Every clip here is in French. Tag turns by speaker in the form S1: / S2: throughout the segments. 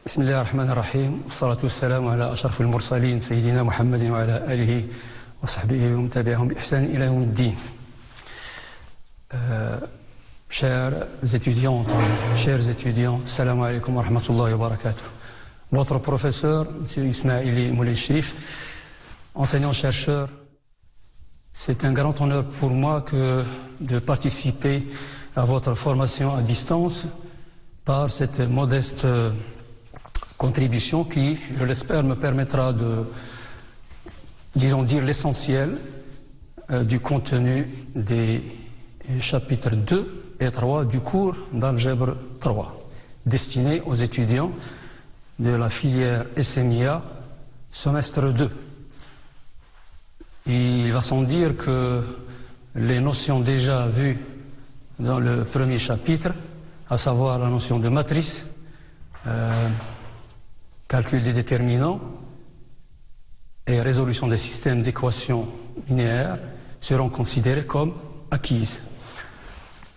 S1: بسم الله الرحمن الرحيم والصلاة والسلام على أشرف المرسلين سيدنا محمد وعلى آله وصحبه ومن بإحسان إلى يوم الدين. Chers étudiantes, chers étudiants, salam alaikum wa rahmatullahi wa barakatuh. Votre professeur, M. Ismaili Moulay Sherif, enseignant-chercheur, c'est un grand honneur pour moi de participer à votre formation à distance par cette modeste contribution qui, je l'espère, me permettra de, disons dire, l'essentiel du contenu des chapitres 2 et 3 du cours d'Algèbre 3, destiné aux étudiants de la filière SMIA, semestre 2. Il va sans dire que les notions déjà vues dans le premier chapitre, à savoir la notion de matrice, calcul des déterminants et résolution des systèmes d'équations linéaires, seront considérées comme acquises.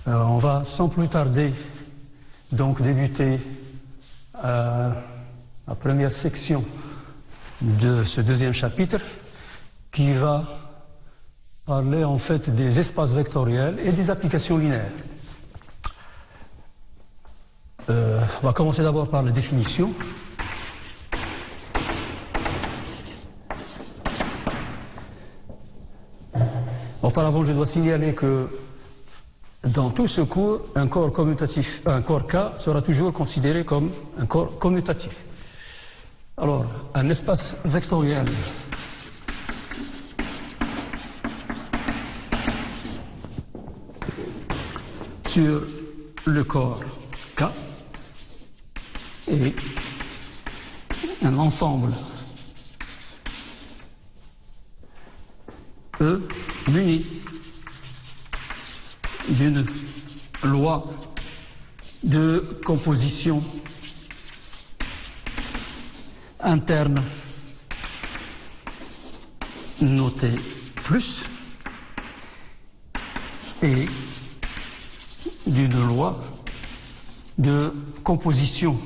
S1: On va sans plus tarder donc débuter la première section de ce deuxième chapitre qui va parler en fait des espaces vectoriels et des applications linéaires. On va commencer d'abord par la définition. Auparavant, je dois signaler que dans tout ce cours, un corps commutatif, un corps K sera toujours considéré comme un corps commutatif. Alors, un espace vectoriel sur le corps K est un ensemble E muni d'une loi de composition interne notée plus et d'une loi de composition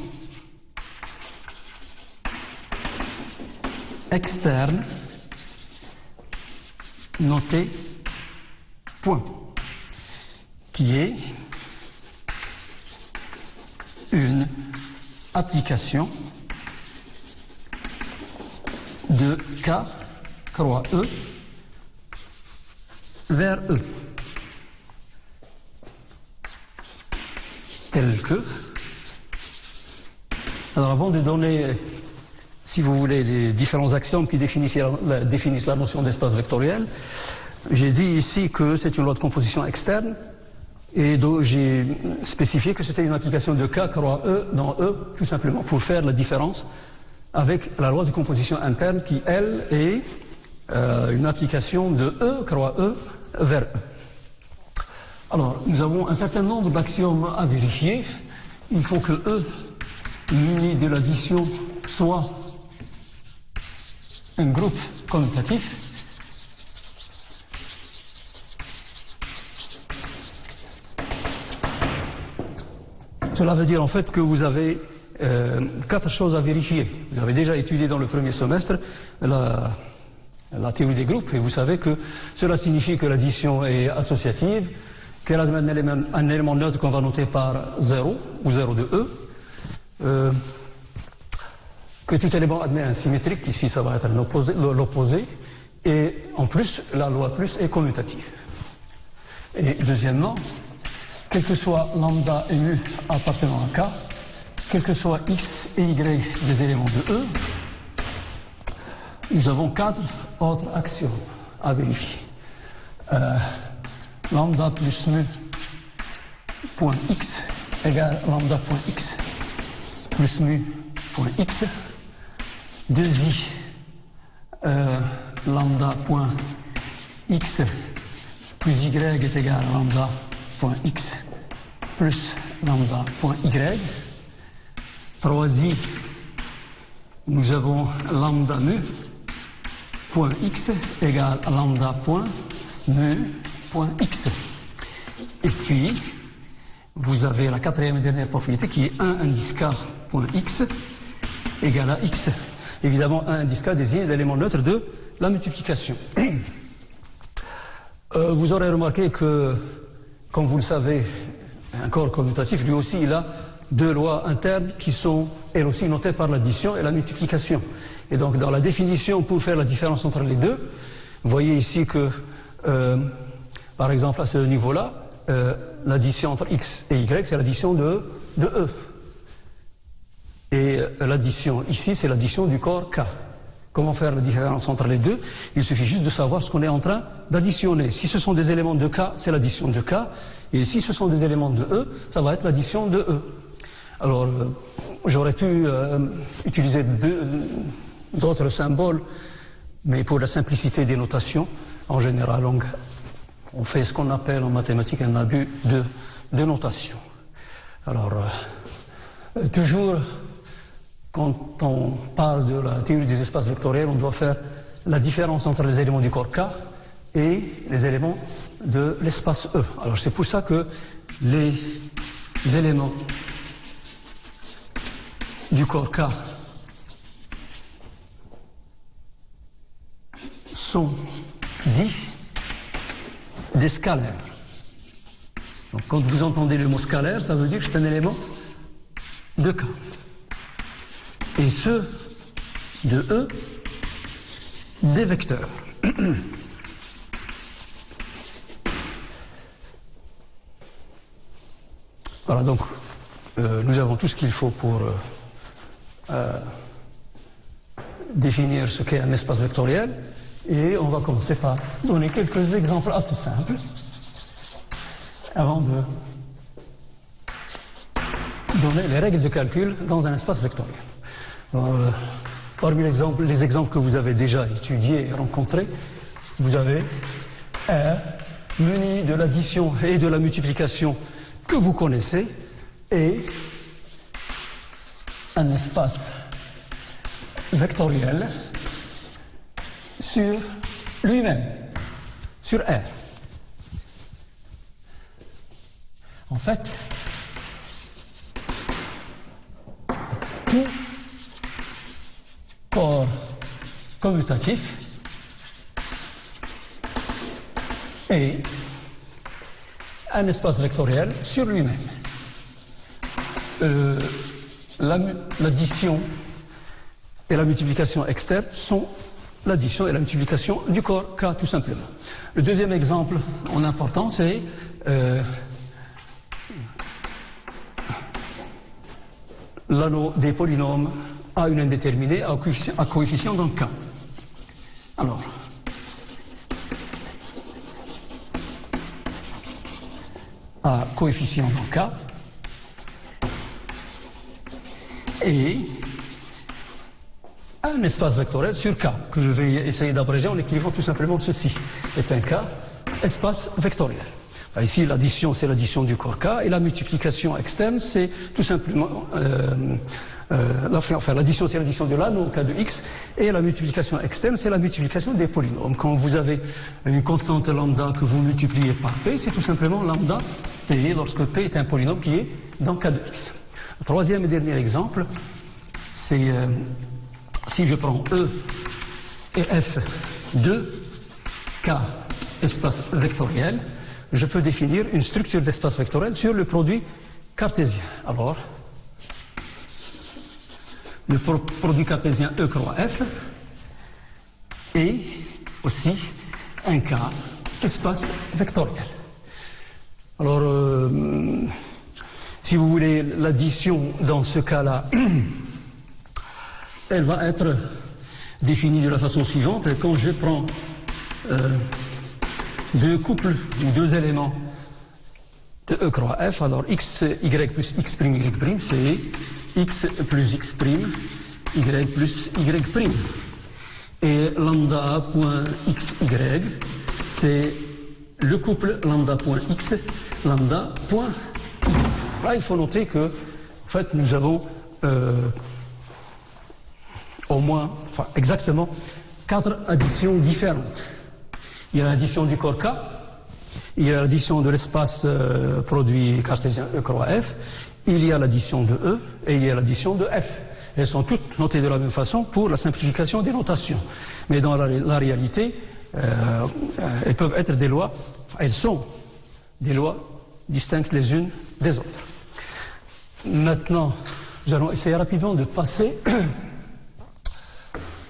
S1: externe notée point, qui est une application de K croix E vers E, tel que... Alors avant de donner, si vous voulez, les différents axiomes qui définissent la notion d'espace vectoriel, j'ai dit ici que c'est une loi de composition externe et donc j'ai spécifié que c'était une application de K croix E dans E, tout simplement pour faire la différence avec la loi de composition interne qui, elle, est une application de E croix E vers E. Alors, nous avons un certain nombre d'axiomes à vérifier. Il faut que E, muni de l'addition, soit un groupe commutatif. Cela veut dire en fait que vous avez 4 choses à vérifier. Vous avez déjà étudié dans le premier semestre la théorie des groupes et vous savez que cela signifie que l'addition est associative, qu'elle a un élément neutre qu'on va noter par 0 ou 0 de E, que tout élément admet un symétrique, ici ça va être l'opposé, et en plus la loi plus est commutative. Et deuxièmement, quel que soit lambda et mu appartenant à K, quel que soit x et y des éléments de E, nous avons 4 autres axiomes à vérifier. Lambda plus mu point x égale lambda point x plus mu point x. 2i lambda point x plus y est égal à lambda point x plus lambda point y. 3i, nous avons lambda mu point x égale à lambda point mu point x. Et puis, vous avez la quatrième et dernière propriété qui est 1 indice k point x égale à x. Évidemment, 1 indice k désigne l'élément neutre de la multiplication. Vous aurez remarqué que, comme vous le savez, un corps commutatif, lui aussi, il a deux lois internes qui sont, elles aussi, notées par l'addition et la multiplication. Et donc, dans la définition, pour faire la différence entre les deux, vous voyez ici que, par exemple, à ce niveau-là, l'addition entre x et y, c'est l'addition de e. Et l'addition ici, c'est l'addition du corps k. Comment faire la différence entre les deux? Il suffit juste de savoir ce qu'on est en train d'additionner. Si ce sont des éléments de k, c'est l'addition de k. Et si ce sont des éléments de e, ça va être l'addition de e. Alors, j'aurais pu utiliser d'autres symboles, mais pour la simplicité des notations, en général, on fait ce qu'on appelle en mathématiques un abus de notation. Alors, toujours, quand on parle de la théorie des espaces vectoriels, on doit faire la différence entre les éléments du corps K et les éléments de l'espace E. Alors c'est pour ça que les éléments du corps K sont dits des scalaires. Donc quand vous entendez le mot scalaire, ça veut dire que c'est un élément de K. Et ceux de E, des vecteurs. Voilà, donc nous avons tout ce qu'il faut pour définir ce qu'est un espace vectoriel, et on va commencer par donner quelques exemples assez simples avant de donner les règles de calcul dans un espace vectoriel. Alors, parmi les exemples que vous avez déjà étudiés et rencontrés, vous avez R muni de l'addition et de la multiplication que vous connaissez, et un espace vectoriel sur lui-même, sur R. En fait, tout corps commutatif est un espace vectoriel sur lui-même. L'addition et la multiplication externe sont l'addition et la multiplication du corps K, tout simplement. Le deuxième exemple en importance, c'est l'anneau des polynômes à une indéterminée à coefficient dans K. Alors, à coefficient dans K, et un espace vectoriel sur K, que je vais essayer d'abréger en écrivant tout simplement ceci, est un K, espace vectoriel. Ici, l'addition, c'est l'addition du corps K, et la multiplication externe, c'est tout simplement... l'addition, c'est l'addition de l'anneau K de X, et la multiplication externe, c'est la multiplication des polynômes. Quand vous avez une constante lambda que vous multipliez par P, c'est tout simplement lambda P, lorsque P est un polynôme qui est dans K de X. Le troisième et dernier exemple, c'est si je prends E et F de K espace vectoriel, je peux définir une structure d'espace vectoriel sur le produit cartésien. Alors, le produit cartésien E croix F est aussi un K espace vectoriel. Alors, si vous voulez, l'addition dans ce cas-là, elle va être définie de la façon suivante. Quand je prends deux couples ou deux éléments de E croix F, alors x, y plus x prime, y prime, c'est x plus x prime, y plus y prime. Et lambda point xy, c'est le couple lambda point x, lambda point y. Là, il faut noter que, en fait, nous avons au moins, enfin, exactement 4 additions différentes. Il y a l'addition du corps K, il y a l'addition de l'espace produit cartésien E croix F, il y a l'addition de E et il y a l'addition de F. elles sont toutes notées de la même façon pour la simplification des notations. Mais dans la réalité, elles peuvent être des lois, elles sont des lois distinctes les unes des autres. Maintenant, nous allons essayer rapidement de passer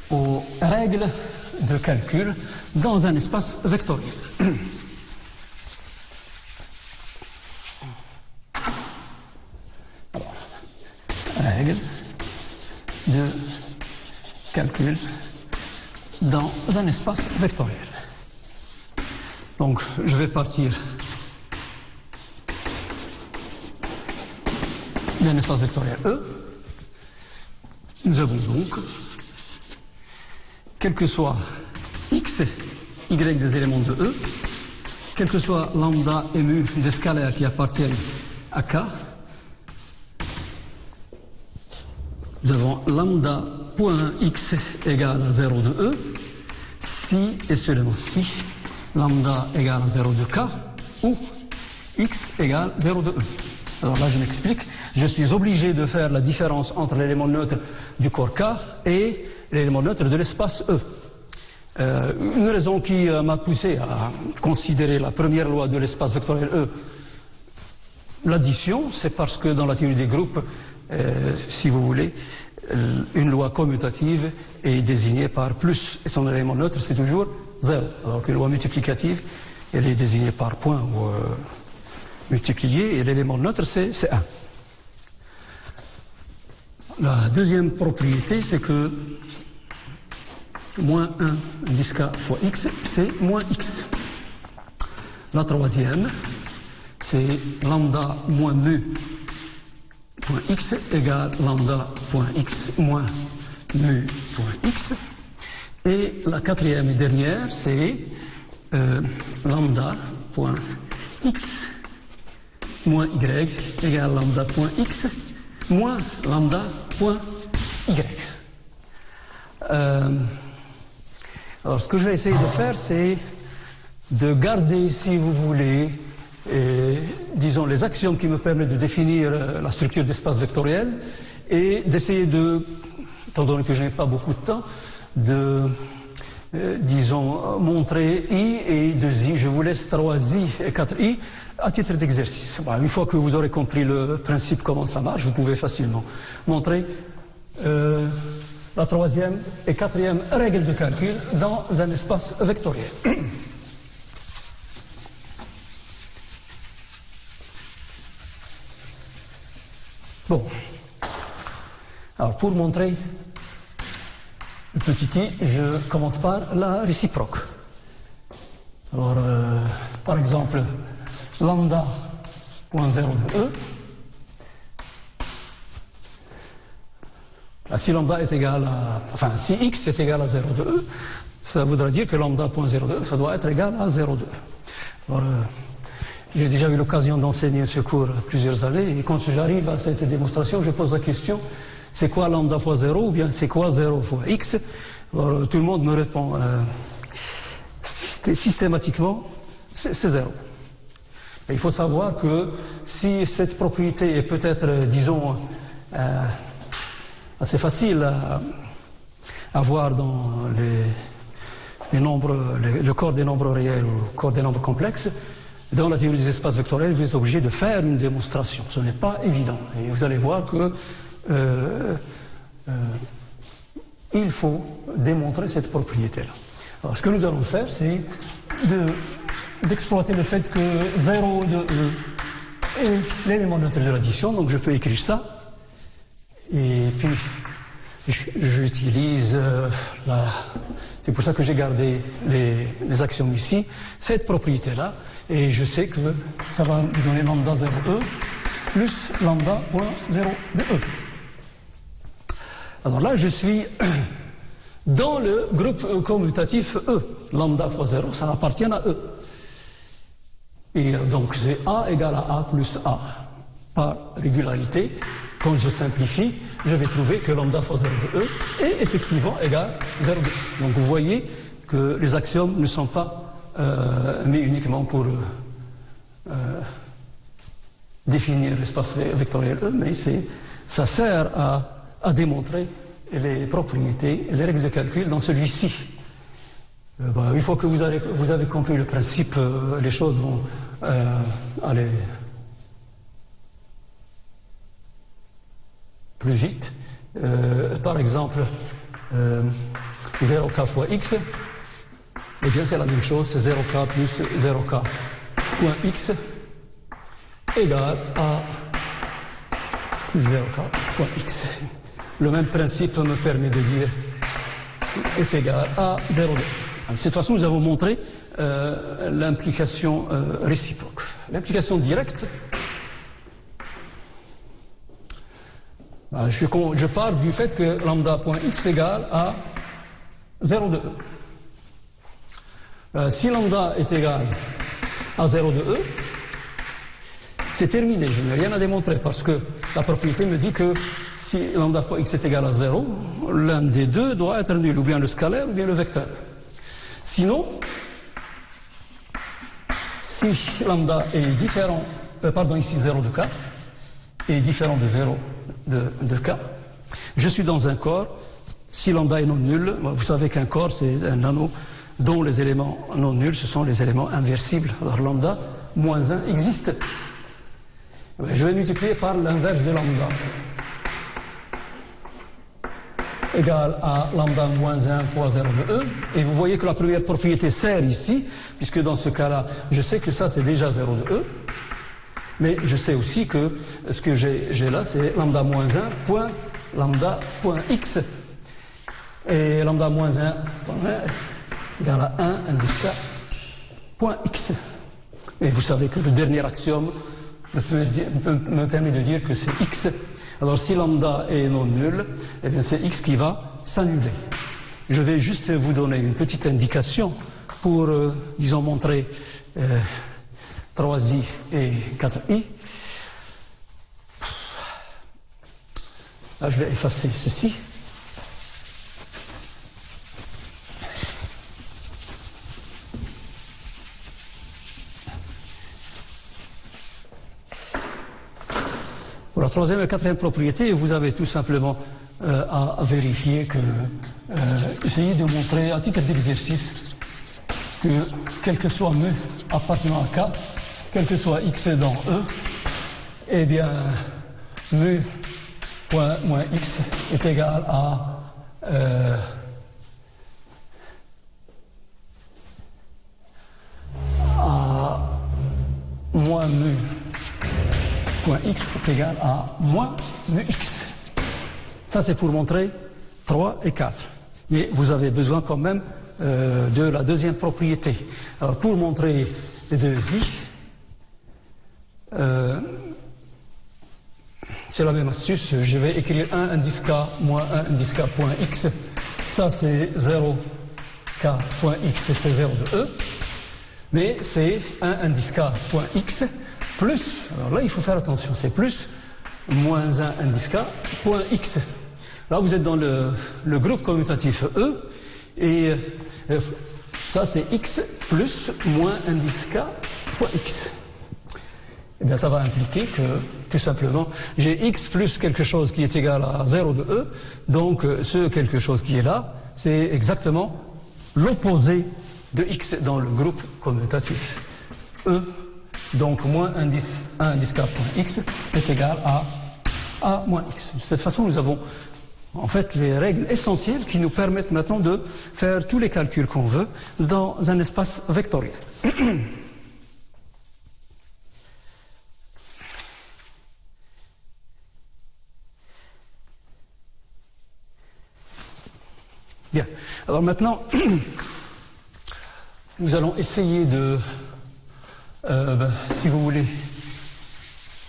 S1: aux règles de calcul dans un espace vectoriel. Alors, règles de calcul dans un espace vectoriel. Donc, je vais partir d'un espace vectoriel E. Nous avons donc, quel que soit x, y des éléments de E, quel que soit lambda et mu des scalaires qui appartiennent à K, nous avons lambda point x égale à 0 de E, si et seulement si lambda égale à 0 de K, ou x égale 0 de E. Alors là, je m'explique. Je suis obligé de faire la différence entre l'élément neutre du corps K et l'élément neutre de l'espace E. Une raison qui m'a poussé à considérer la première loi de l'espace vectoriel E, l'addition, c'est parce que dans la théorie des groupes, si vous voulez, une loi commutative est désignée par plus, et son élément neutre, c'est toujours 0. Alors qu'une loi multiplicative, elle est désignée par point ou multiplié, et l'élément neutre, c'est 1. La deuxième propriété, c'est que moins 1 10K fois x, c'est moins x. La troisième, c'est lambda moins mu point x égale lambda point x moins mu point x. Et la quatrième et dernière, c'est lambda point x moins y égale lambda point x moins lambda point y. Alors, ce que je vais essayer de faire, c'est de garder, si vous voulez, disons, les axiomes qui me permettent de définir la structure d'espace vectoriel et d'essayer de, étant donné que je n'ai pas beaucoup de temps, de, disons, montrer I et 2I. Je vous laisse 3I et 4I à titre d'exercice. Bon, une fois que vous aurez compris le principe, comment ça marche, vous pouvez facilement montrer la troisième et quatrième règle de calcul dans un espace vectoriel. Bon. Alors, pour montrer le petit i, je commence par la réciproque. Alors, par exemple, lambda point 0 de E. Si lambda est égal à, enfin, si x est égal à 0 de E, ça voudra dire que lambda point 0 de E, ça doit être égal à 0 de E. Alors, j'ai déjà eu l'occasion d'enseigner ce cours plusieurs années, et quand j'arrive à cette démonstration, je pose la question, c'est quoi lambda fois 0, ou bien c'est quoi 0 fois x? Alors, tout le monde me répond systématiquement, c'est 0. Et il faut savoir que si cette propriété est peut-être, disons, assez facile à voir dans les nombres, le corps des nombres réels ou le corps des nombres complexes, dans la théorie des espaces vectoriels, vous êtes obligé de faire une démonstration. Ce n'est pas évident. Et vous allez voir que il faut démontrer cette propriété-là. Alors, ce que nous allons faire, c'est d'exploiter le fait que 0 de E est l'élément neutre de l'addition. Donc, je peux écrire ça. Et puis, j'utilise c'est pour ça que j'ai gardé les axiomes ici, cette propriété-là, et je sais que ça va me donner lambda 0E plus lambda point 0 de E. Alors là, je suis dans le groupe commutatif E. Lambda fois 0, ça appartient à E. Et donc, c'est A égale à A plus A. Par régularité, quand je simplifie, je vais trouver que lambda fois 0 de E est effectivement égal à 0 de E. Donc vous voyez que les axiomes ne sont pas mis uniquement pour définir l'espace vectoriel E, mais ça sert à à démontrer les propriétés et les règles de calcul dans celui-ci. Une fois que vous avez compris le principe, les choses vont aller plus vite. Par exemple, 0k fois x, eh bien c'est la même chose, c'est 0k plus 0k point x égale à plus 0k point x. Le même principe me permet de dire est égal à 0,2. De cette façon, nous avons montré l'implication réciproque. L'implication directe, je pars du fait que lambda.x égale à 0,2. Si lambda est égal à 0,2, c'est terminé, je n'ai rien à démontrer parce que la propriété me dit que si lambda fois x est égal à 0, l'un des deux doit être nul, ou bien le scalaire ou bien le vecteur. Sinon, si lambda est différent, ici 0 de k, est différent de 0 de k, je suis dans un corps, si lambda est non nul, vous savez qu'un corps c'est un anneau dont les éléments non nuls, ce sont les éléments inversibles. Alors lambda moins 1 existe. Je vais multiplier par l'inverse de lambda, égal à lambda moins 1 fois 0 de e. Et vous voyez que la première propriété sert ici, puisque dans ce cas-là, je sais que ça c'est déjà 0 de e. Mais je sais aussi que ce que j'ai là, c'est lambda moins 1 point lambda point x. Et lambda moins 1 égale à 1 indice k point x. Et vous savez que le dernier axiome me permet de dire que c'est x. Alors si lambda est non nul, eh bien c'est x qui va s'annuler. Je vais juste vous donner une petite indication pour, disons, montrer 3i et 4i. Là, je vais effacer ceci. Pour la troisième et quatrième propriété, vous avez tout simplement à vérifier que, essayez de montrer à titre d'exercice que quel que soit mu appartenant à K, quel que soit x dans E, eh bien mu point moins x est égal à moins mu point x est égal à moins mu x. Ça c'est pour montrer 3 et 4. Mais vous avez besoin quand même de la deuxième propriété. Alors pour montrer les deux i, c'est la même astuce. Je vais écrire 1 indice k moins 1 indice k point x. Ça c'est 0 k point x et c'est 0 de e. Mais c'est 1 indice k point x plus, alors là il faut faire attention, c'est plus moins 1 indice k point x. Là vous êtes dans le groupe commutatif E et ça c'est x plus moins indice k point x. Eh bien ça va impliquer que tout simplement j'ai x plus quelque chose qui est égal à 0 de E, donc ce quelque chose qui est là c'est exactement l'opposé de x dans le groupe commutatif E. Donc moins 1 indice k point x est égal à a moins x. De cette façon, nous avons en fait les règles essentielles qui nous permettent maintenant de faire tous les calculs qu'on veut dans un espace vectoriel. Bien. Alors maintenant, nous allons essayer de si vous voulez,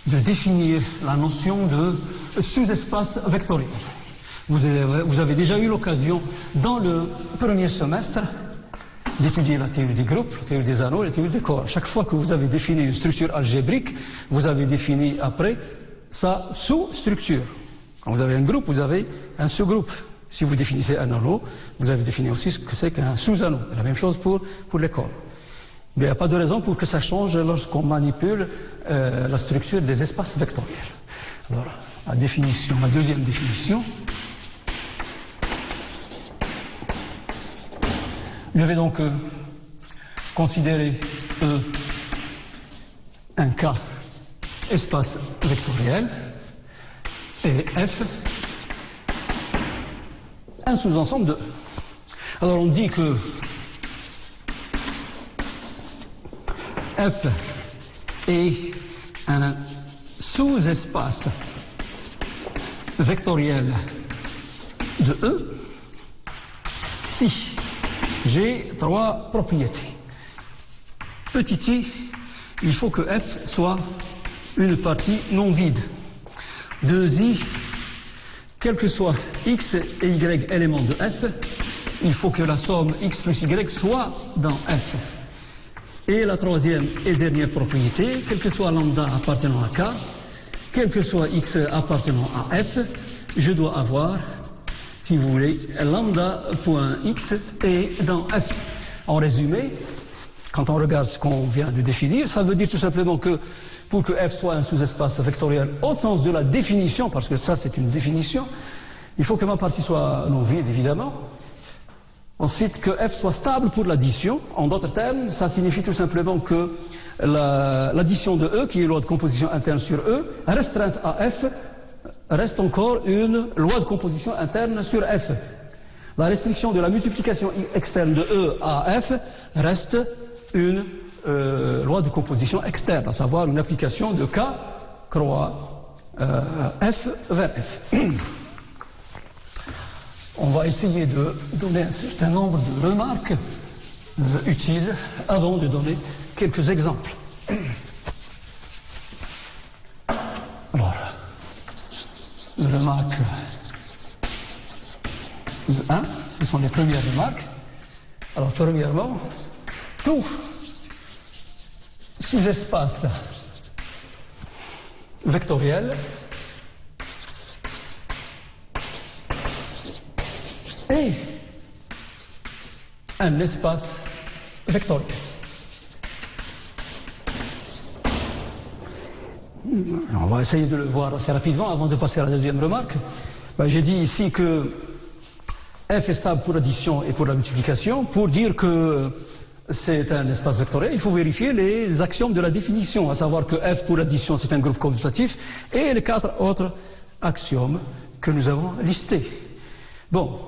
S1: de définir la notion de sous-espace vectoriel. Vous avez déjà eu l'occasion, dans le premier semestre, d'étudier la théorie des groupes, la théorie des anneaux, la théorie des corps. Chaque fois que vous avez défini une structure algébrique, vous avez défini après sa sous-structure. Quand vous avez un groupe, vous avez un sous-groupe. Si vous définissez un anneau, vous avez défini aussi ce que c'est qu'un sous-anneau. La même chose pour les corps. Mais il n'y a pas de raison pour que ça change lorsqu'on manipule la structure des espaces vectoriels. Alors, la deuxième définition. Je vais donc considérer E un K espace vectoriel et F un sous-ensemble de E. Alors on dit que F est un sous-espace vectoriel de E si j'ai trois propriétés. Petit i, il faut que F soit une partie non vide. 2i, quel que soit x et y éléments de F, il faut que la somme x plus y soit dans F. Et la troisième et dernière propriété, quel que soit lambda appartenant à K, quel que soit x appartenant à F, je dois avoir, si vous voulez, lambda.x est dans F. En résumé, quand on regarde ce qu'on vient de définir, ça veut dire tout simplement que pour que F soit un sous-espace vectoriel au sens de la définition, parce que ça c'est une définition, il faut que ma partie soit non vide évidemment. Ensuite, que F soit stable pour l'addition. En d'autres termes, ça signifie tout simplement que l'addition de E, qui est loi de composition interne sur E, restreinte à F, reste encore une loi de composition interne sur F. La restriction de la multiplication externe de E à F reste une loi de composition externe, à savoir une application de K croix F vers F. On va essayer de donner un certain nombre de remarques utiles avant de donner quelques exemples. Alors, remarque 1, ce sont les premières remarques. Alors, premièrement, tout sous-espace vectoriel est un espace vectoriel. On va essayer de le voir assez rapidement avant de passer à la deuxième remarque. J'ai dit ici que F est stable pour l'addition et pour la multiplication. Pour dire que c'est un espace vectoriel, il faut vérifier les axiomes de la définition, à savoir que F pour l'addition c'est un groupe commutatif et les 4 autres axiomes que nous avons listés. Bon,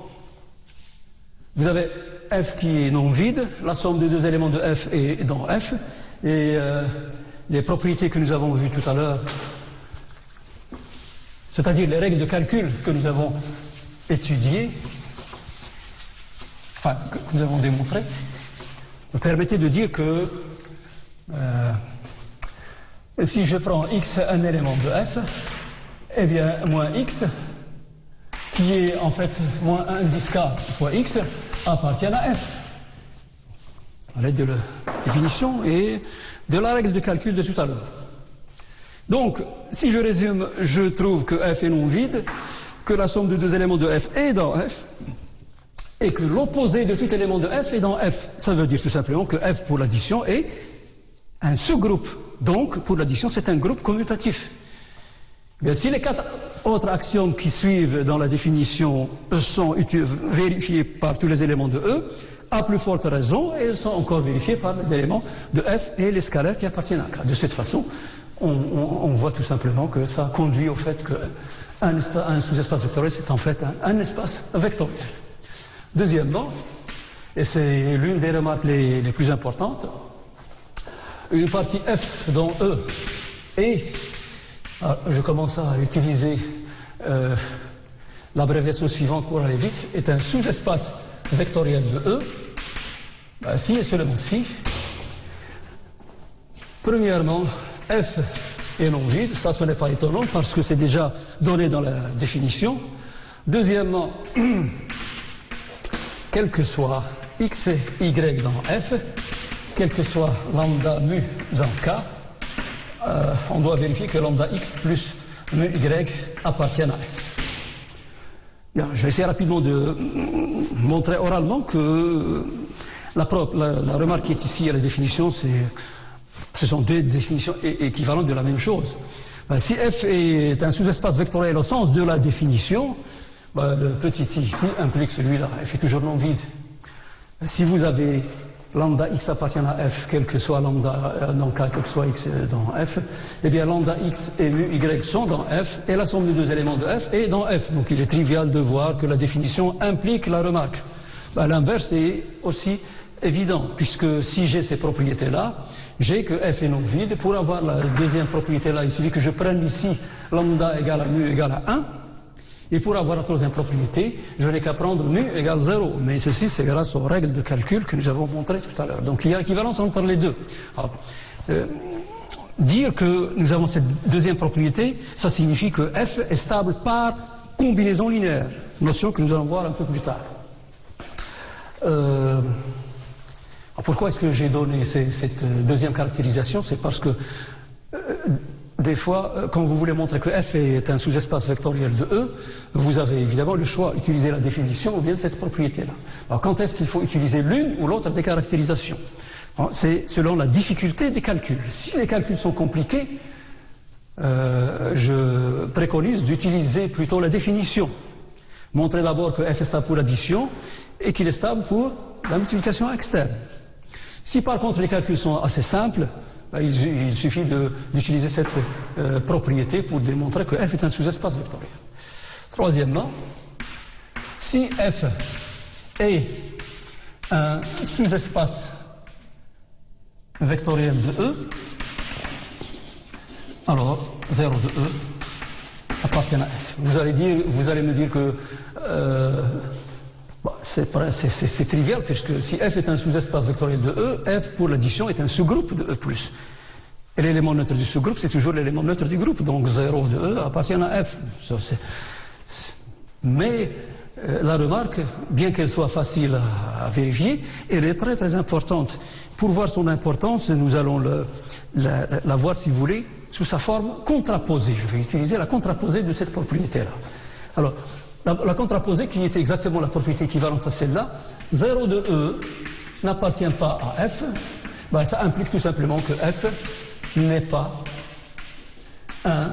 S1: vous avez F qui est non vide, la somme des deux éléments de F est dans F, et les propriétés que nous avons vues tout à l'heure, c'est-à-dire les règles de calcul que nous avons étudiées, enfin que nous avons démontrées, me permettez de dire que si je prends x un élément de F, eh bien moins x, qui est en fait moins 1 10 k fois x, appartient à F. À l'aide de la définition et de la règle de calcul de tout à l'heure. Donc, si je résume, je trouve que F est non vide, que la somme de deux éléments de F est dans F, et que l'opposé de tout élément de F est dans F. Ça veut dire tout simplement que F pour l'addition est un sous-groupe. Donc, pour l'addition, c'est un groupe commutatif. Bien, si les 4 autres axiomes qui suivent dans la définition sont vérifiés par tous les éléments de E, à plus forte raison, et ils sont encore vérifiés par les éléments de F et les scalaires qui appartiennent à K. De cette façon, on voit tout simplement que ça conduit au fait qu'un sous-espace vectoriel, c'est en fait un espace vectoriel. Deuxièmement, et c'est l'une des remarques les plus importantes, une partie F dont E est, je commence à utiliser l'abréviation suivante pour aller vite, est un sous-espace vectoriel de E, si et seulement si. Premièrement, F est non vide, ça ce n'est pas étonnant parce que c'est déjà donné dans la définition. Deuxièmement, quel que soit x et y dans F, quel que soit lambda mu dans K, on doit vérifier que lambda x plus mu y appartiennent à F. Bien, je vais essayer rapidement de montrer oralement que la remarque qui est ici à la définition, ce sont deux définitions équivalentes de la même chose. Si f est un sous-espace vectoriel au sens de la définition, le petit i ici implique celui-là, f est toujours non vide. Si vous avez lambda x appartient à f, quel que soit lambda dans K, quel que soit x dans f, eh bien lambda x et mu y sont dans f, et la somme des deux éléments de f est dans f. Donc il est trivial de voir que la définition implique la remarque. L'inverse est aussi évident, puisque si j'ai ces propriétés-là, j'ai que f est non vide. Pour avoir la deuxième propriété-là, il suffit que je prenne ici lambda égale à mu égale à 1. Et pour avoir la troisième propriété, je n'ai qu'à prendre mu égale 0. Mais ceci, c'est grâce aux règles de calcul que nous avons montrées tout à l'heure. Donc il y a équivalence entre les deux. Alors, dire que nous avons cette deuxième propriété, ça signifie que f est stable par combinaison linéaire. Notion que nous allons voir un peu plus tard. Pourquoi est-ce que j'ai donné cette deuxième caractérisation? C'est parce que des fois, quand vous voulez montrer que f est un sous-espace vectoriel de E, vous avez évidemment le choix, utiliser la définition ou bien cette propriété-là. Alors quand est-ce qu'il faut utiliser l'une ou l'autre des caractérisations? C'est selon la difficulté des calculs. Si les calculs sont compliqués, je préconise d'utiliser plutôt la définition. Montrer d'abord que f est stable pour l'addition et qu'il est stable pour la multiplication externe. Si par contre les calculs sont assez simples, il suffit d'utiliser cette propriété pour démontrer que f est un sous-espace vectoriel. Troisièmement, si f est un sous-espace vectoriel de E, alors 0 de E appartient à f. Vous allez me dire que c'est trivial, puisque si f est un sous-espace vectoriel de E, f pour l'addition est un sous-groupe de E+. Et l'élément neutre du sous-groupe, c'est toujours l'élément neutre du groupe, donc 0 de E appartient à f. Mais la remarque, bien qu'elle soit facile à vérifier, elle est très très importante. Pour voir son importance, nous allons la voir, si vous voulez, sous sa forme contraposée. Je vais utiliser la contraposée de cette propriété-là. Alors, la contraposée qui est exactement la propriété équivalente à celle-là, 0 de E n'appartient pas à f, ça implique tout simplement que f n'est pas un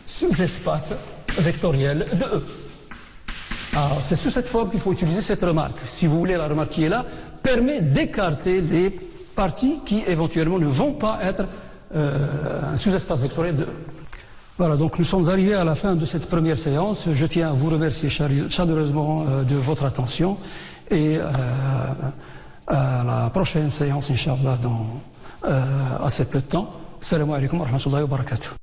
S1: sous-espace vectoriel de E. Alors, c'est sous cette forme qu'il faut utiliser cette remarque. Si vous voulez, la remarque qui est là permet d'écarter les parties qui éventuellement ne vont pas être un sous-espace vectoriel de E. Voilà, donc nous sommes arrivés à la fin de cette première séance. Je tiens à vous remercier chaleureusement de votre attention et à la prochaine séance, Inch'Allah, dans assez peu de temps. Assalamu alaikum wa rahmatullahi wa barakatuh.